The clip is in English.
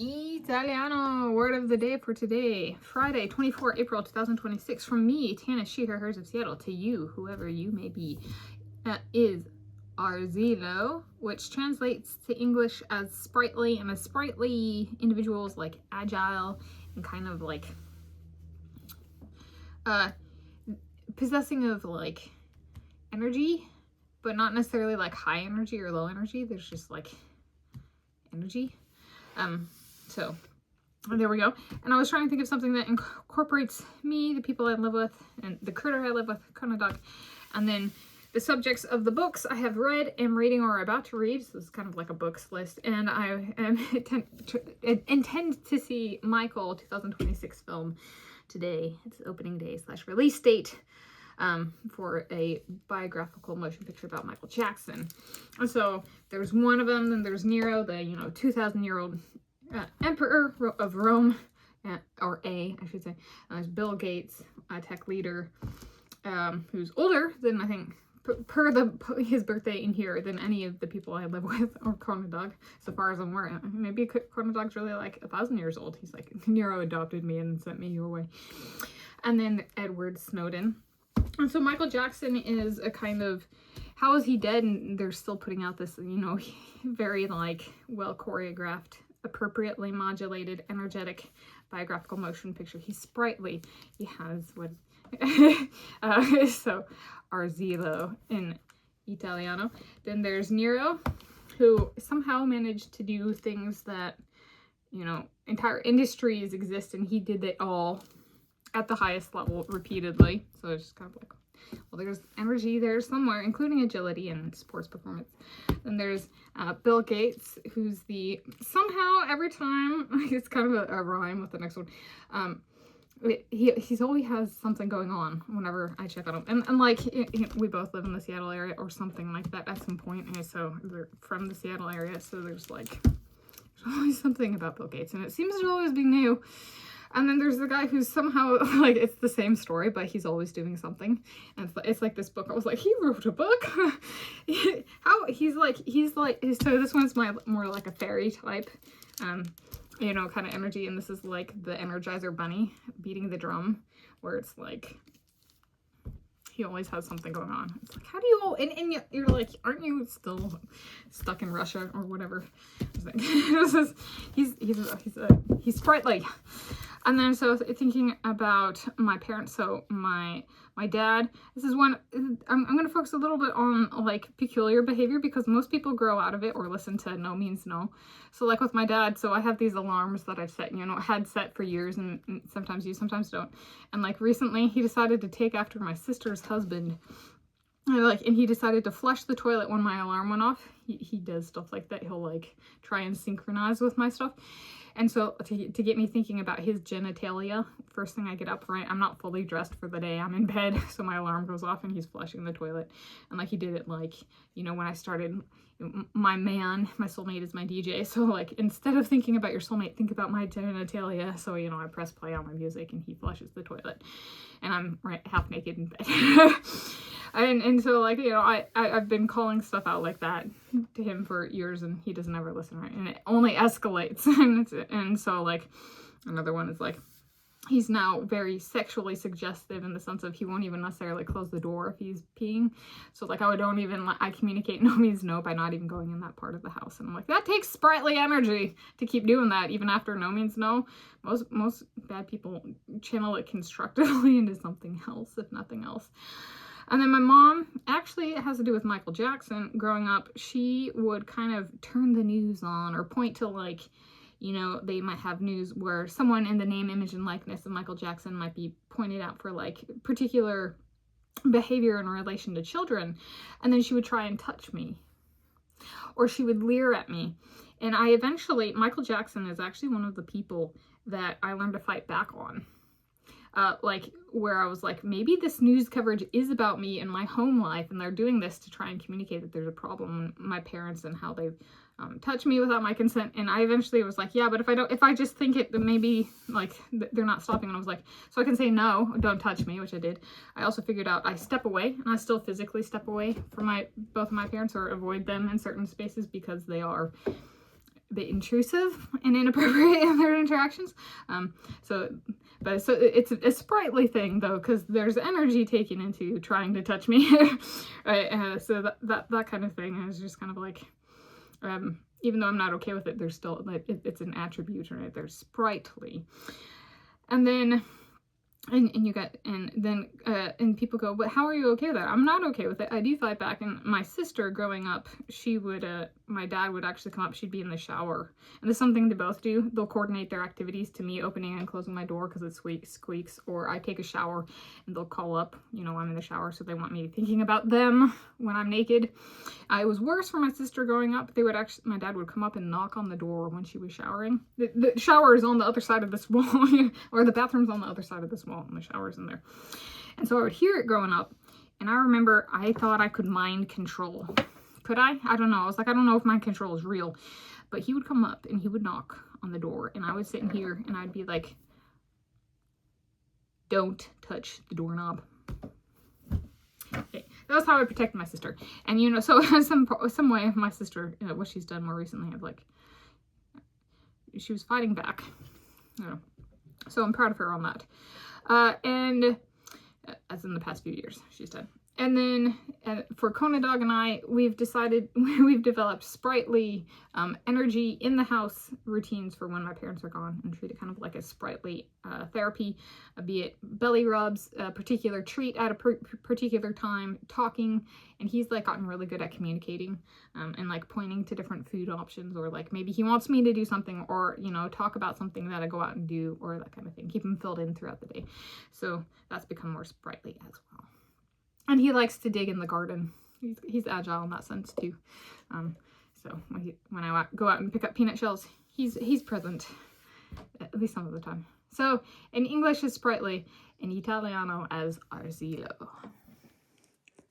Italiano word of the day for today, Friday, 24 April 2026. From me, Tanis, she, her, hers of Seattle, to you, whoever you may be, is Arzillo, which translates to English as sprightly, and a sprightly individual is like agile and kind of like possessing of like energy, but not necessarily like high energy or low energy. There's just like energy. So there we go. And I was trying to think of something that incorporates me, the people I live with, and the critter I live with, Dog, and then the subjects of the books I have read, am reading, or are about to read. So it's kind of like a books list. And I intend to see Michael 2026 film today. It's opening day / release date for a biographical motion picture about Michael Jackson. And so there's one of them, then there's Nero, the 2,000-year-old emperor of Rome, or I should say. There's Bill Gates, a tech leader, who's older than, I think, per his birthday in here, than any of the people I live with, or Dog, so far as I'm aware. Maybe Dog's really like 1,000 years old. He's like, Nero adopted me and sent me your way. And then Edward Snowden. And so Michael Jackson is a kind of, how is he dead? And they're still putting out this, very like well choreographed, appropriately modulated, energetic biographical motion picture. He's sprightly. He has what so Arzillo in Italiano. Then there's Nero, who somehow managed to do things that entire industries exist, and he did it all at the highest level repeatedly. So it's just kind of like, well, there's energy there somewhere, including agility and sports performance. Then there's Bill Gates, who's somehow every time, it's kind of a rhyme with the next one, he's always has something going on whenever I check on him. And like, we both live in the Seattle area or something like that at some point. And so they're from the Seattle area. So there's always something about Bill Gates, and it seems to always be new. And then there's the guy who's somehow, like, it's the same story, but he's always doing something. And it's like this book. I was like, he wrote a book? He's like, so this one's more like a fairy type, kind of energy. And this is like the Energizer Bunny beating the drum, where it's like, he always has something going on. It's like, how do you all, and you're like, aren't you still stuck in Russia or whatever? It's like, he's sprightly. And then so thinking about my parents, so my dad, this is one, I'm going to focus a little bit on like peculiar behavior, because most people grow out of it or listen to no means no. So like with my dad, so I have these alarms that I've set, had set for years, and sometimes you, sometimes don't. And like recently he decided to take after my sister's husband. And he decided to flush the toilet when my alarm went off. He does stuff like that. He'll like try and synchronize with my stuff. And so to get me thinking about his genitalia, first thing I get up, right, I'm not fully dressed for the day. I'm in bed, so my alarm goes off and he's flushing the toilet. And like he did it like, when I started, my soulmate is my DJ. So like, instead of thinking about your soulmate, think about my genitalia. So, I press play on my music and he flushes the toilet. And I'm half naked in bed. And so like, I've been calling stuff out like that to him for years, and he doesn't ever listen, right? And it only escalates. And so like, another one is like, he's now very sexually suggestive in the sense of he won't even necessarily close the door if he's peeing. So like, I communicate no means no by not even going in that part of the house. And I'm like, that takes sprightly energy to keep doing that even after no means no. Most bad people channel it constructively into something else, if nothing else. And then my mom, actually, it has to do with Michael Jackson. Growing up, she would kind of turn the news on or point to like, they might have news where someone in the name, image, and likeness of Michael Jackson might be pointed out for like particular behavior in relation to children. And then she would try and touch me, or she would leer at me. And Michael Jackson is actually one of the people that I learned to fight back on. Like where I was like, maybe this news coverage is about me and my home life, and they're doing this to try and communicate that there's a problem with my parents and how they've touched me without my consent. And I eventually was like, yeah, but if I just think it, then maybe like they're not stopping. And I was like, so I can say no, don't touch me, which I did. I also figured out I step away, and I still physically step away from both of my parents, or avoid them in certain spaces, because they are a bit intrusive and inappropriate in their interactions. So it's a sprightly thing though, because there's energy taken into trying to touch me, right? So that kind of thing is just kind of like, even though I'm not okay with it, there's still like it's an attribute, right? There's sprightly, and then. And people go, but how are you okay with that? I'm not okay with it. I do fight back. And my sister growing up, my dad would actually come up, she'd be in the shower. And this is something they both do. They'll coordinate their activities to me opening and closing my door because it squeaks. Or I take a shower and they'll call up, I'm in the shower. So they want me thinking about them when I'm naked. It was worse for my sister growing up. My dad would come up and knock on the door when she was showering. The shower is on the other side of this wall, or the bathroom's on the other side of this wall. And the shower's in there. And so I would hear it growing up, and I remember I thought I could mind control. Could I? I don't know. I was like, I don't know if mind control is real. But he would come up and he would knock on the door, and I was sitting here and I'd be like, don't touch the doorknob. Okay. That was how I protected my sister. And so some way my sister, what she's done more recently, she was fighting back. So I'm proud of her on that. And as in the past few years, she's done. And then for Kona Dog and I, we've developed sprightly energy in the house routines for when my parents are gone, and treat it kind of like a sprightly therapy, be it belly rubs, a particular treat at a particular time, talking. And he's like gotten really good at communicating and like pointing to different food options, or like maybe he wants me to do something, or talk about something that I go out and do, or that kind of thing. Keep him filled in throughout the day. So that's become more sprightly as well. And he likes to dig in the garden. He's agile in that sense too. So when I go out and pick up peanut shells, he's present at least some of the time. So in English is sprightly, in Italiano as Arzillo.